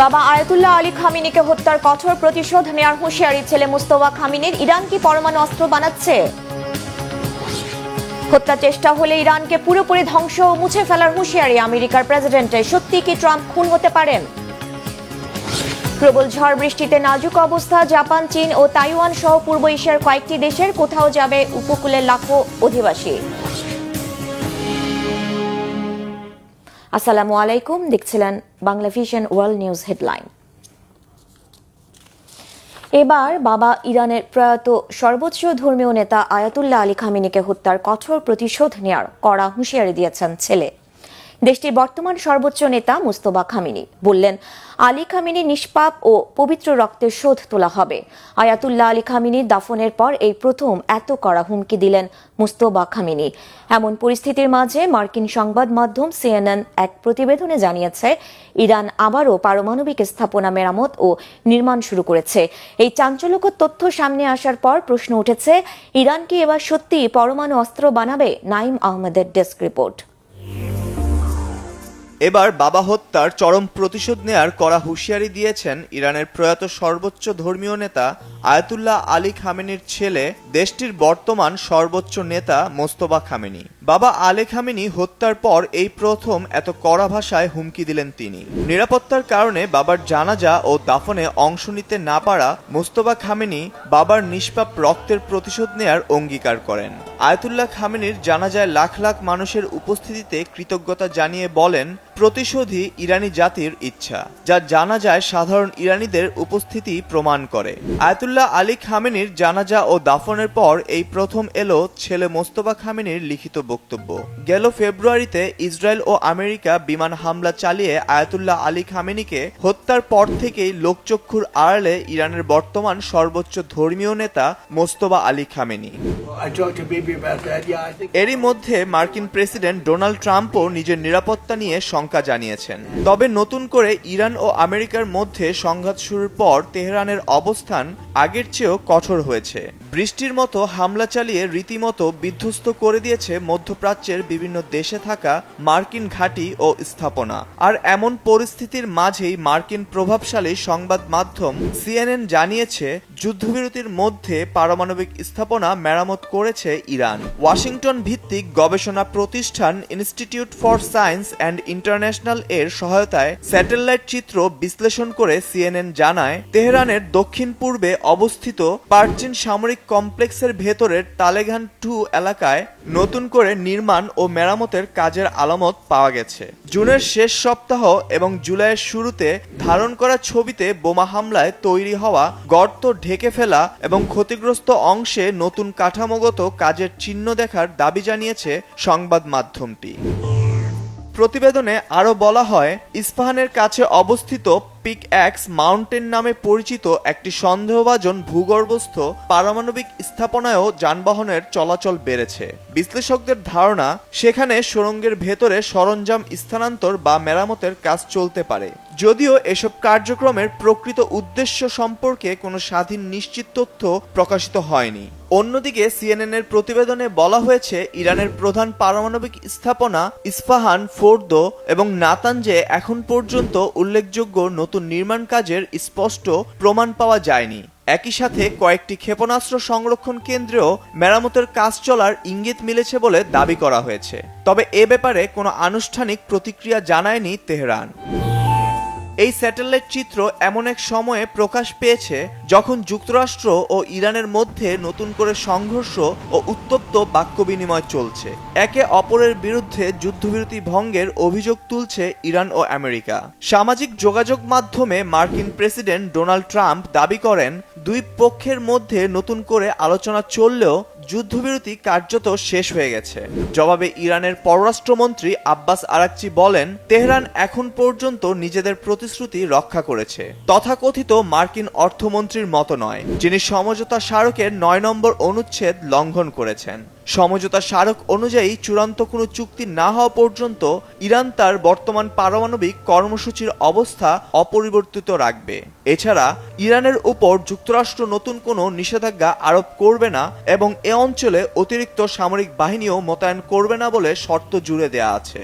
বাবা Ayatollah Ali খামিনিকে হত্যার কঠোর প্রতিশোধ নেয়ার হুঁশিয়ারি ছেলে মুস্তফা খামিনির। ইরান কি পরমাণু অস্ত্র বানাচ্ছে? হত্যা চেষ্টা হলে ইরানকে পুরোপুরি ধ্বংস ও মুছে ফেলার হুঁশিয়ারি আমেরিকার প্রেসিডেন্টের। সত্যি কি ট্রাম্প খুন হতে পারেন? প্রবল ঝড় বৃষ্টিতে নাজুক অবস্থা জাপান, চীন ও তাইওয়ান সহ পূর্ব এশিয়ার কয়েকটি দেশের। কোথাও যাবে উপকূলের লাখো অধিবাসী। আসসালামু আলাইকুম, দেখছিলেন Bangla vision world news headline. এবার বাবা ইরানের প্রয়াত সর্বোচ্চ ধর্মীয় নেতা আয়াতুল্লাহ আলী খামিনিকে হত্যার কঠোর প্রতিশোধ নেয়ার কড়া হুঁশিয়ারি দিয়েছেন ছেলে। দেশটির বর্তমান সর্বোচ্চ নেতা মুস্তফা খামিনি বললেন, আলী খামিনি নিষ্পাপ ও পবিত্র রক্তের শোধ তোলা হবে। আয়াতুল্লাহ আলী খামিনির দাফনের পর এই প্রথম এত কড়া হুমকি দিলেন মুস্তফা খামিনি। এমন পরিস্থিতির মাঝে মার্কিন সংবাদ মাধ্যম সিএনএন এক প্রতিবেদনে জানিয়েছে, ইরান আবারও পারমাণবিক স্থাপনা মেরামত ও নির্মাণ শুরু করেছে। এই চাঞ্চল্যকর তথ্য সামনে আসার পর প্রশ্ন উঠেছে, ইরান কি এবার সত্যি পরমাণু অস্ত্র বানাবে? নাইম আহমেদের ডেস্ক রিপোর্ট। এবার বাবা হত্যার চরম প্রতিশোধ নেয়ার কড়া হুঁশিয়ারি দিয়েছেন ইরানের প্রয়াত সর্বোচ্চ ধর্মীয় নেতা আয়াতুল্লাহ আলী খামেনির ছেলে, দেশটির বর্তমান সর্বোচ্চ নেতা মোস্তফা খামেনি। বাবা আলী খামেনি হত্যার পর এই প্রথম এত কড়া ভাষায় হুমকি দিলেন তিনি। নিরাপত্তার কারণে বাবার জানাজা ও দাফনে অংশ নিতে না পারা মোস্তফা খামেনি বাবার নিষ্পাপ রক্তের প্রতিশোধ নেয়ার অঙ্গীকার করেন। আয়াতুল্লাহ খামেনির জানাজায় লাখ লাখ মানুষের উপস্থিতিতে কৃতজ্ঞতা জানিয়ে বলেন, প্রতিশোধই ইরানি জাতির ইচ্ছা, যা জানাজায় সাধারণ ইরানিদের উপস্থিতি প্রমাণ করে। আয়াতুল্লাহ আলী খামেনির জানাজা ও দাফনের পর এই প্রথম এলো ছেলে মোস্তফা খামেনির লিখিত বক্তব্য। গেল ফেব্রুয়ারিতে ইসরায়েল ও আমেরিকা বিমান হামলা চালিয়ে আয়াতুল্লাহ আলী খামেনিকে হত্যার পর থেকেই লোকচক্ষুর আড়ালে ইরানের বর্তমান সর্বোচ্চ ধর্মীয় নেতা মোস্তফা আলী খামেনি। এরই মধ্যে মার্কিন প্রেসিডেন্ট ডোনাল্ড ট্রাম্পও নিজের নিরাপত্তা নিয়ে শঙ্কা জানিয়েছেন। তবে নতুন করে ইরান ও আমেরিকার মধ্যে সংঘাত শুরুর পর তেহরানের অবস্থান আগের চেয়েও কঠোর হয়েছে। বৃষ্টির মতো হামলা চালিয়ে রীতিমতো বিধ্বস্ত করে দিয়েছে মধ্যপ্রাচ্যের বিভিন্ন দেশে থাকা মার্কিন ঘাঁটি ও স্থাপনা। আর এমন পরিস্থিতির মাঝেই মার্কিন প্রভাবশালী সংবাদ মাধ্যম সিএনএন জানিয়েছে, যুদ্ধবিরতির মধ্যে পারমাণবিক স্থাপনা মেরামত করেছে ইরান। ওয়াশিংটন ভিত্তিক গবেষণা প্রতিষ্ঠান institute for science and international এর সহায়তায় স্যাটেলাইট চিত্র বিশ্লেষণ করে সিএনএন জানায়, তেহরানের দক্ষিণ পূর্বে অবস্থিত পারচিন সামরিক কমপ্লেক্সের ভেতরের তালেগান 2 এলাকায় নতুন করে নির্মাণ ও মেরামতের কাজের আলামত পাওয়া গেছে। জুনের শেষ সপ্তাহ এবং জুলাইয়ের শুরুতে ধারণ করা ছবিতে বোমা হামলায় তৈরি হওয়া গর্ত ঢেকে ফেলা এবং ক্ষতিগ্রস্ত অংশে নতুন কাঠামোগত কাজের চিহ্ন দেখার দাবি জানিয়েছে সংবাদ মাধ্যমটি। প্রতিবেদনে আরও বলা হয়, ইস্পাহানের কাছে অবস্থিত পিক এক্স মাউন্টেন নামে পরিচিত একটি সন্দেহভাজন ভূগর্ভস্থ পারমাণবিক স্থাপনায়ও যানবাহনের চলাচল বেড়েছে। বিশ্লেষকদের ধারণা, সেখানে সুড়ঙ্গের ভেতরে সরঞ্জাম স্থানান্তর বা মেরামতের কাজ চলতে পারে। যদিও এসব কার্যক্রমের প্রকৃত উদ্দেশ্য সম্পর্কে কোনো স্বাধীন নিশ্চিত তথ্য প্রকাশিত হয়নি। অন্যদিকে সিএনএনের প্রতিবেদনে বলা হয়েছে, ইরানের প্রধান পারমাণবিক স্থাপনা ইস্পাহান, ফোর্দো এবং নাতানজে এখন পর্যন্ত উল্লেখযোগ্য নতুন নির্মাণ কাজের স্পষ্ট প্রমাণ পাওয়া যায়নি। একই সাথে কয়েকটি ক্ষেপণাস্ত্র সংরক্ষণ কেন্দ্রেও মেরামতের কাজ চলার ইঙ্গিত মিলেছে বলে দাবি করা হয়েছে। তবে এ ব্যাপারে কোনো আনুষ্ঠানিক প্রতিক্রিয়া জানায়নি তেহরান। এই স্যাটেলাইট চিত্র এমন এক সময়ে প্রকাশ পেয়েছে যখন যুক্তরাষ্ট্র ও ইরানের মধ্যে নতুন করে সংঘর্ষ ও উত্তপ্ত বাক্য বিনিময় চলছে। একে অপরের বিরুদ্ধে যুদ্ধবিরতি ভঙ্গের অভিযোগ তুলছে ইরান ও আমেরিকা। সামাজিক যোগাযোগ মাধ্যমে মার্কিন প্রেসিডেন্ট ডোনাল্ড ট্রাম্প দাবি করেন, দুই পক্ষের মধ্যে নতুন করে আলোচনা চললেও যুদ্ধবিরতি কার্যত শেষ হয়ে গেছে। জবাবে ইরানের পররাষ্ট্রমন্ত্রী আব্বাস আরাকচি বলেন, তেহরান এখন পর্যন্ত নিজেদের প্রতিশ্রুতি রক্ষা করেছে, তথাকথিত মার্কিন অর্থমন্ত্রীর মতো নয়, যিনি সমঝোতা স্মারকের 9 নম্বর অনুচ্ছেদ লঙ্ঘন করেছেন। সমঝোতা স্মারক অনুযায়ী চূড়ান্ত কোনো চুক্তি না হওয়া পর্যন্ত ইরান তার বর্তমান পারমাণবিক কর্মসূচির অবস্থা অপরিবর্তিত রাখবে। এছাড়া ইরানের উপর যুক্তরাষ্ট্র নতুন কোনো নিষেধাজ্ঞা আরোপ করবে না এবং এ অঞ্চলে অতিরিক্ত সামরিক বাহিনীও মোতায়েন করবে না বলে শর্ত জুড়ে দেয়া আছে।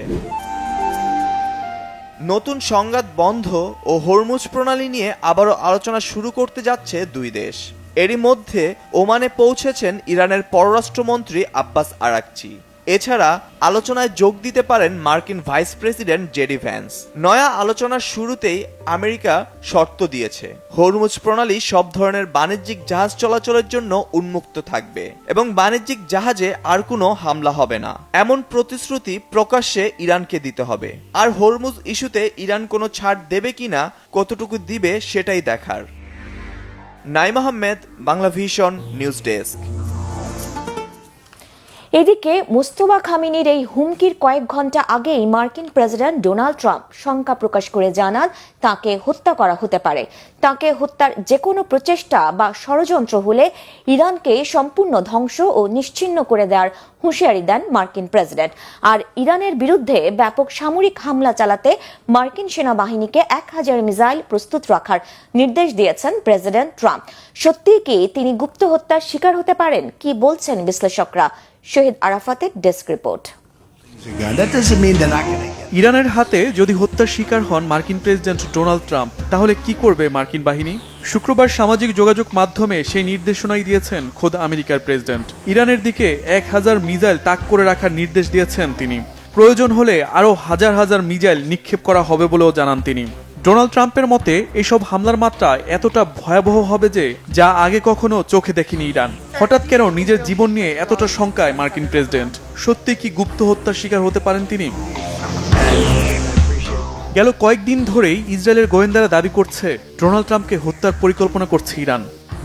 নতুন সংঘাত বন্ধ ও হরমুজ প্রণালী নিয়ে আবারও আলোচনা শুরু করতে যাচ্ছে দুই দেশ। এরই মধ্যে ওমানে পৌঁছেছেন ইরানের পররাষ্ট্রমন্ত্রী আব্বাস আরাকচি। এছাড়া আলোচনায় যোগ দিতে পারেন মার্কিন ভাইস প্রেসিডেন্ট জেডি ভ্যান্স। নয়া আলোচনার শুরুতেই আমেরিকা শর্ত দিয়েছে, হরমুজ প্রণালী সব ধরনের বাণিজ্যিক জাহাজ চলাচলের জন্য উন্মুক্ত থাকবে এবং বাণিজ্যিক জাহাজে আর কোনো হামলা হবে না, এমন প্রতিশ্রুতি প্রকাশ্যে ইরানকে দিতে হবে। আর হরমুজ ইস্যুতে ইরান কোনো ছাড় দেবে কিনা, কতটুকু দিবে সেটাই দেখার। Naim Ahmed, Bangla vision news desk. এদিকে মুস্তফা খামেনির এই হুমকির কয়েক ঘন্টা আগেই মার্কিন প্রেসিডেন্ট ডোনাল্ড ট্রাম্প শঙ্কা প্রকাশ করে জানান তাকে হত্যা করা হতে পারে। তাকে হত্যার যে কোনো প্রচেষ্টা বা ষড়যন্ত্র হলে ইরানকে সম্পূর্ণ ধ্বংস ও নিশ্চিহ্ন করে দেওয়ার হুঁশিয়ারি দেন মার্কিন প্রেসিডেন্ট। আর ইরানের বিরুদ্ধে ব্যাপক সামরিক হামলা চালাতে মার্কিন সেনাবাহিনীকে 1000 মিসাইল প্রস্তুত রাখার নির্দেশ দিয়েছেন প্রেসিডেন্ট ট্রাম্প। সত্যিই কি তিনি গুপ্ত হত্যার শিকার হতে পারেন? কি বলছেন বিশ্লেষকরা? শহীদ আরাফাতের ডেস্ক রিপোর্ট। ইরানের হাতে যদি হত্যার শিকার হন মার্কিন প্রেসিডেন্ট ডোনাল্ড ট্রাম্প, তাহলে কি করবে মার্কিন বাহিনী? শুক্রবার সামাজিক যোগাযোগ মাধ্যমে সেই নির্দেশনাই দিয়েছেন খোদ আমেরিকার প্রেসিডেন্ট। ইরানের দিকে 1000 মিসাইল তাক করে রাখার নির্দেশ দিয়েছেন তিনি। প্রয়োজন হলে আরও হাজার হাজার মিসাইল নিক্ষেপ করা হবে বলেও জানান তিনি। ডোনাল্ড ট্রাম্পের মতে এসব হামলার মাত্রা এতটা ভয়াবহ হবে যে যা আগে কখনো চোখে দেখেনি ইরান। হঠাৎ কেন নিজের জীবন নিয়ে এতটা শঙ্কায় মার্কিন প্রেসিডেন্ট? সত্যি কি গুপ্ত হত্যার শিকার হতে পারেন তিনি? গেল কয়েকদিন ধরেই ইসরায়েলের গোয়েন্দারা দাবি করছে ডোনাল্ড ট্রাম্পকে হত্যার পরিকল্পনা করছে ইরান।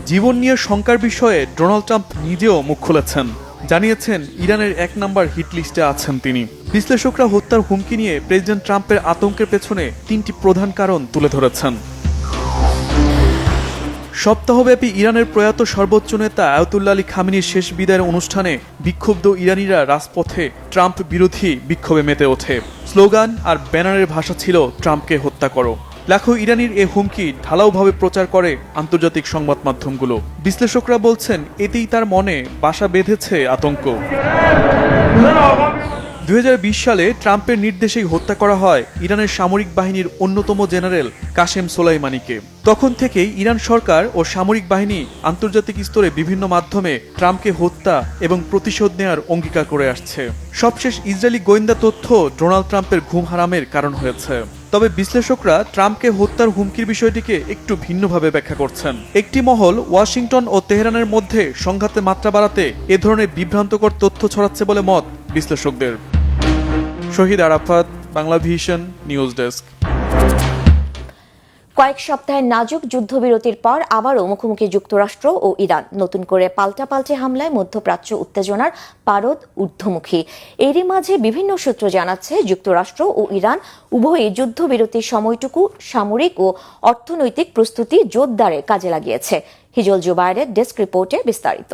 জীবন নিয়ে শঙ্কার বিষয়ে ডোনাল্ড ট্রাম্প নিজেও মুখ খুলেছেন, জানিয়েছেন ইরানের 1 নম্বর হিট লিস্টে আছেন তিনি। বিশ্লেষকরা হত্যার হুমকি নিয়ে প্রেসিডেন্ট ট্রাম্পের আতঙ্কের পেছনে 3টি প্রধান কারণ তুলে ধরেছেন। সপ্তাহব্যাপী ইরানের প্রয়াত সর্বোচ্চ নেতা আয়াতুল্লাহ আলী খামেনির শেষ বিদায়ের অনুষ্ঠানে বিক্ষুব্ধ ইরানিরা রাজপথে ট্রাম্প বিরোধী বিক্ষোভে মেতে ওঠে। স্লোগান আর ব্যানারের ভাষা ছিল ট্রাম্পকে হত্যা করো। লাখো ইরানির এ হুমকি ঢালাওভাবে প্রচার করে আন্তর্জাতিক সংবাদ মাধ্যমগুলো। বিশ্লেষকরা বলছেন এতেই তার মনে বাসা বেঁধেছে আতঙ্ক। 2020 সালে ট্রাম্পের নির্দেশেই হত্যা করা হয় ইরানের সামরিক বাহিনীর অন্যতম জেনারেল কাশেম সোলাইমানিকে। তখন থেকেই ইরান সরকার ও সামরিক বাহিনী আন্তর্জাতিক স্তরে বিভিন্ন মাধ্যমে ট্রাম্পকে হত্যা এবং প্রতিশোধ নেয়ার অঙ্গীকার করে আসছে। সবশেষ ইসরায়েলি গোয়েন্দা তথ্য ডোনাল্ড ট্রাম্পের ঘুম হারামের কারণ হয়েছে। তবে বিশ্লেষকরা ট্রাম্পকে হত্যার হুমকির বিষয়টিকে একটু ভিন্নভাবে ব্যাখ্যা করছেন। একটি মহল ওয়াশিংটন ও তেহরানের মধ্যে সংঘাতের মাত্রা বাড়াতে এ ধরনের বিভ্রান্তকর তথ্য ছড়াচ্ছে বলে মত বিশ্লেষকদের। Shahid Arafat, Bangla vision news desk. কয়েক সপ্তাহের নাজুক যুদ্ধবিরতির পর আবারও মুখোমুখি যুক্তরাষ্ট্র ও ইরান। নতুন করে পাল্টাপাল্টি হামলায় মধ্যপ্রাচ্য উত্তেজনার পারদ ঊর্ধ্বমুখী। এরই মাঝে বিভিন্ন সূত্র জানাচ্ছে যুক্তরাষ্ট্র ও ইরান উভয়ই যুদ্ধবিরতির সময়টুকু সামরিক ও অর্থনৈতিক প্রস্তুতি জোরদারে কাজে লাগিয়েছে। হিজল জুবায়েরের ডেস্ক রিপোর্টে বিস্তারিত।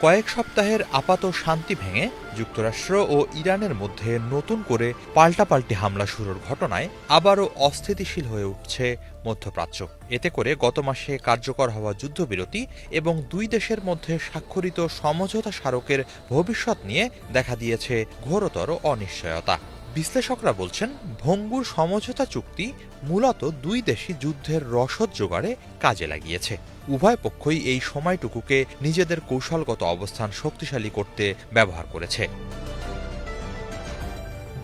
কয়েক সপ্তাহের আপাত শান্তি ভেঙে যুক্তরাষ্ট্র ও ইরানের মধ্যে নতুন করে পাল্টাপাল্টি হামলা শুরুর ঘটনায় আবারও অস্থিতিশীল হয়ে উঠছে মধ্যপ্রাচ্য। এতে করে গত মাসে কার্যকর হওয়া যুদ্ধবিরতি এবং দুই দেশের মধ্যে স্বাক্ষরিত সমঝোতা স্মারকের ভবিষ্যৎ নিয়ে দেখা দিয়েছে ঘোরতর অনিশ্চয়তা। বিশ্লেষকরা বলছেন ভঙ্গুর সমঝোতা চুক্তি মূলত দুই দেশই যুদ্ধের রসদ জোগাড়ে কাজে লাগিয়েছে। উভয় পক্ষই এই সময়টুকুকে নিজেদের কৌশলগত অবস্থান শক্তিশালী করতে ব্যবহার করেছে।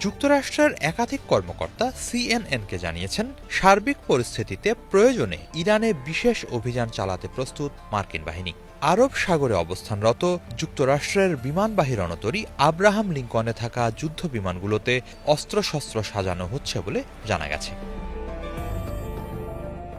যুক্তরাষ্ট্রের একাধিক কর্মকর্তা সিএনএনকে জানিয়েছেন সার্বিক পরিস্থিতিতে প্রয়োজনে ইরানে বিশেষ অভিযান চালাতে প্রস্তুত মার্কিন বাহিনী। আরব সাগরে অবস্থানরত যুক্তরাষ্ট্রের বিমানবাহী রণতরী আব্রাহাম লিঙ্কনে থাকা যুদ্ধ বিমানগুলোতে অস্ত্রশস্ত্র সাজানো হচ্ছে বলে জানা গেছে।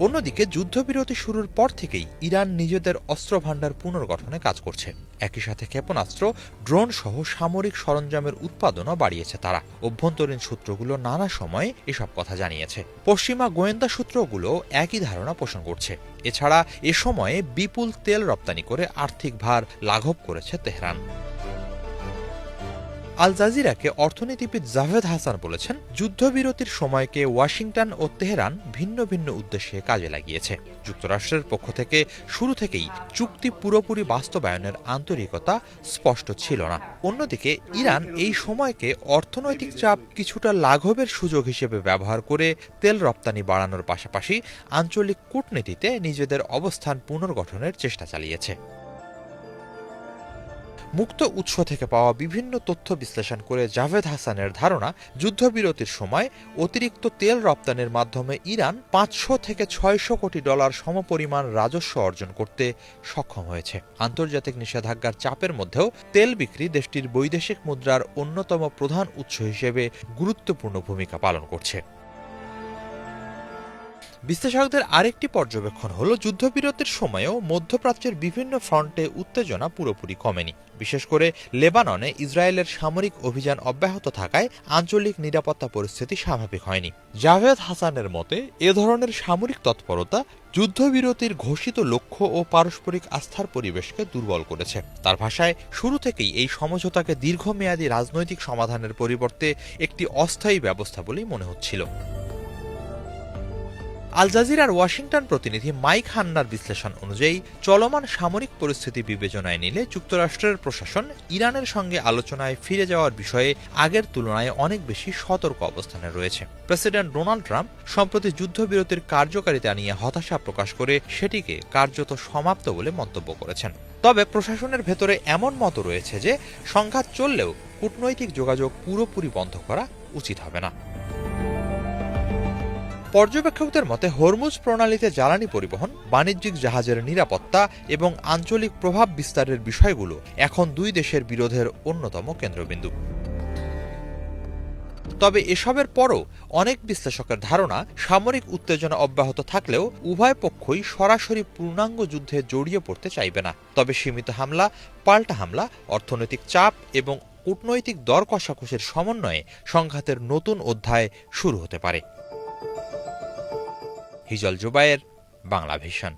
অন্যদিকে যুদ্ধবিরতি শুরুর পর থেকেই ইরান নিজেদের অস্ত্রভাণ্ডার পুনর্গঠনে কাজ করছে। একই সাথে ক্ষেপণাস্ত্র, ড্রোন সহ সামরিক সরঞ্জামের উৎপাদনও বাড়িয়েছে তারা। অভ্যন্তরীণ সূত্রগুলো নানা সময়ে এসব কথা জানিয়েছে। পশ্চিমা গোয়েন্দা সূত্রগুলো একই ধারণা পোষণ করছে। এছাড়া এ সময়ে বিপুল তেল রপ্তানি করে আর্থিক ভার লাঘব করেছে তেহরান। আল জাজিরাকে অর্থনীতিবিদ জাভেদ হাসান বলেছেন, যুদ্ধবিরতির সময়কে ওয়াশিংটন ও তেহরান ভিন্ন ভিন্ন উদ্দেশ্যে কাজে লাগিয়েছে। যুক্তরাষ্ট্রের পক্ষ থেকে শুরু থেকেই চুক্তি পুরোপুরি বাস্তবায়নের আন্তরিকতা স্পষ্ট ছিল না। অন্যদিকে ইরান এই সময়কে অর্থনৈতিক চাপ কিছুটা লাঘবের সুযোগ হিসেবে ব্যবহার করে তেল রপ্তানি বাড়ানোর পাশাপাশি আঞ্চলিক কূটনীতিতে নিজেদের অবস্থান পুনর্গঠনের চেষ্টা চালিয়েছে। মুক্ত উৎস থেকে পাওয়া বিভিন্ন তথ্য বিশ্লেষণ করে জাভেদ হাসানের ধারণা, যুদ্ধবিরতির সময় অতিরিক্ত তেল রপ্তানির মাধ্যমে ইরান 500 থেকে 600 কোটি ডলার সমপরিমাণ রাজস্ব অর্জন করতে সক্ষম হয়েছে। আন্তর্জাতিক নিষেধাজ্ঞার চাপের মধ্যেও তেল বিক্রি দেশটির বৈদেশিক মুদ্রার অন্যতম প্রধান উৎস হিসেবে গুরুত্বপূর্ণ ভূমিকা পালন করছে। বিশ্লেষকদের আরেকটি পর্যবেক্ষণ হল, যুদ্ধবিরতির সময়েও মধ্যপ্রাচ্যের বিভিন্ন ফ্রন্টে উত্তেজনা পুরোপুরি কমেনি। বিশেষ করে লেবাননে ইসরায়েলের সামরিক অভিযান অব্যাহত থাকায় আঞ্চলিক নিরাপত্তা পরিস্থিতি স্বাভাবিক হয়নি। জাভেদ হাসানের মতে, এ ধরনের সামরিক তৎপরতা যুদ্ধবিরতির ঘোষিত লক্ষ্য ও পারস্পরিক আস্থার পরিবেশকে দুর্বল করেছে। তার ভাষায়, শুরু থেকেই এই সমঝোতাকে দীর্ঘমেয়াদী রাজনৈতিক সমাধানের পরিবর্তে একটি অস্থায়ী ব্যবস্থা বলেই মনে হচ্ছিল। আল জাজিরার ওয়াশিংটন প্রতিনিধি মাইক হান্নার বিশ্লেষণ অনুযায়ী, চলমান সামরিক পরিস্থিতি বিবেচনায় নিলে যুক্তরাষ্ট্রের প্রশাসন ইরানের সঙ্গে আলোচনায় ফিরে যাওয়ার বিষয়ে আগের তুলনায় অনেক বেশি সতর্ক অবস্থানে রয়েছে। প্রেসিডেন্ট ডোনাল্ড ট্রাম্প সম্প্রতি যুদ্ধবিরতির কার্যকারিতা নিয়ে হতাশা প্রকাশ করে সেটিকে কার্যত সমাপ্ত বলে মন্তব্য করেছেন। তবে প্রশাসনের ভেতরে এমন মত রয়েছে যে, সংঘাত চললেও কূটনৈতিক যোগাযোগ পুরোপুরি বন্ধ করা উচিত হবে না। পর্যবেক্ষকদের মতে, হরমুজ প্রণালীতে জ্বালানি পরিবহন, বাণিজ্যিক জাহাজের নিরাপত্তা এবং আঞ্চলিক প্রভাব বিস্তারের বিষয়গুলো এখন দুই দেশের বিরোধের অন্যতম কেন্দ্রবিন্দু। তবে এসবের পরও অনেক বিশ্লেষকের ধারণা, সামরিক উত্তেজনা অব্যাহত থাকলেও উভয় পক্ষই সরাসরি পূর্ণাঙ্গ যুদ্ধে জড়িয়ে পড়তে চাইবে না। তবে সীমিত হামলা, পাল্টা হামলা, অর্থনৈতিক চাপ এবং কূটনৈতিক দর কষাকষির সমন্বয়ে সংঘাতের নতুন অধ্যায় শুরু হতে পারে। হিজল জুবায়ের, বাংলা ভিশন।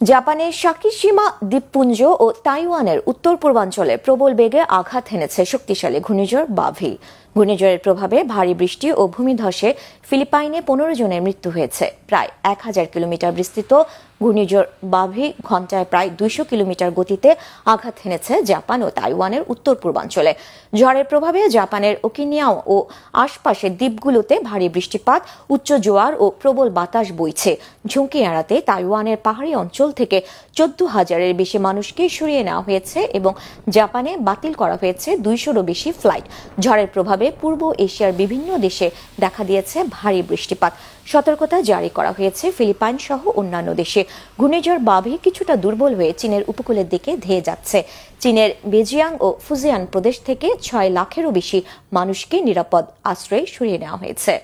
জাপানের সাকিশিমা দ্বীপপুঞ্জ ও তাইওয়ানের উত্তর পূর্বাঞ্চলে প্রবল বেগে আঘাত হেনেছে শক্তিশালী ঘূর্ণিঝড় বাভি। ঘূর্ণিঝড়ের প্রভাবে ভারী বৃষ্টি ও ভূমিধসে ফিলিপাইনে 15 জনের মৃত্যু হয়েছে। প্রায় 1000 কিলোমিটার বিস্তৃত ঘূর্ণিঝড় বাভি ঘণ্টায় প্রায় 200 কিলোমিটার গতিতে আঘাত হেনেছে জাপান ও তাইওয়ানের উত্তর পূর্বাঞ্চলে। ঝড়ের প্রভাবে জাপানের ওকিনাওয়া ও আশপাশের দ্বীপগুলোতে ভারী বৃষ্টিপাত, উচ্চ জোয়ার ও প্রবল বাতাস বইছে। ঝুঁকি এড়াতে তাইওয়ানের পাহাড়ি অঞ্চল থেকে 14,000-এর বেশি মানুষকে সরিয়ে নেওয়া হয়েছে এবং জাপানে বাতিল করা হয়েছে 200-রও বেশি ফ্লাইট। ঝড়ের প্রভাবে পূর্ব এশিয়ার বিভিন্ন দেশে দেখা দিয়েছে ভারী বৃষ্টিপাত। সতর্কতা জারি করা হয়েছে ফিলিপাইন সহ অন্যান্য দেশে। ঘূর্ণিঝড় বাভি কিছুটা দুর্বল হয়ে চীনের উপকূলের দিকে ধেয়ে যাচ্ছে। চীনের বেজিয়াং ও ফুজিয়ান প্রদেশ থেকে 6 লাখেরও বেশি মানুষকে নিরাপদ আশ্রয়ে সরিয়ে নেওয়া হয়েছে।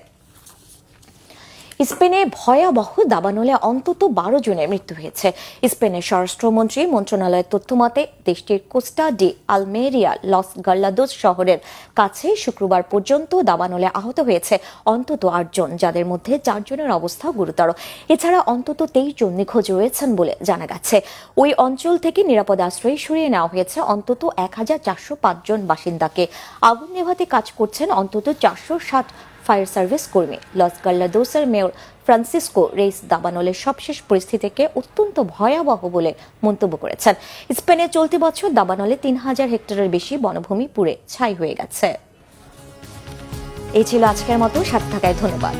স্পেনে ভয়াবহ দাবানলে অন্তত 12 জনের মৃত্যু হয়েছে। স্পেনের স্বরাষ্ট্রমন্ত্রী মন্ত্রণালয়ের তথ্যমতে, দেশটির কোস্টা ডি আলমেরিয়া লস গাল্লাদোস শহরের কাছে শুক্রবার পর্যন্ত দাবানলে আহত হয়েছে অন্তত 8 জন, যাদের মধ্যে 4 জনের অবস্থা গুরুতর। এছাড়া অন্তত 23 জন নিখোঁজ রয়েছেন বলে জানা গেছে। ওই অঞ্চল থেকে নিরাপদ আশ্রয়ে সরিয়ে নেওয়া হয়েছে অন্তত 1405 জন বাসিন্দাকে। আগুন নেভাতে কাজ করছেন অন্তত 460 ফায়ার সার্ভিস কর্মী। লস গাল্লাদোসের মেয়র ফ্রান্সিসকো রেইস দাবানলের সবশেষ পরিস্থিতিকে অত্যন্ত ভয়াবহ বলে মন্তব্য করেছেন। স্পেনে চলতি বছর দাবানলে 3000 হেক্টরের বেশি বনভূমি পুড়ে ছাই হয়ে গেছে। এই ছিল আজকের মতো। সাথে থাকায় ধন্যবাদ।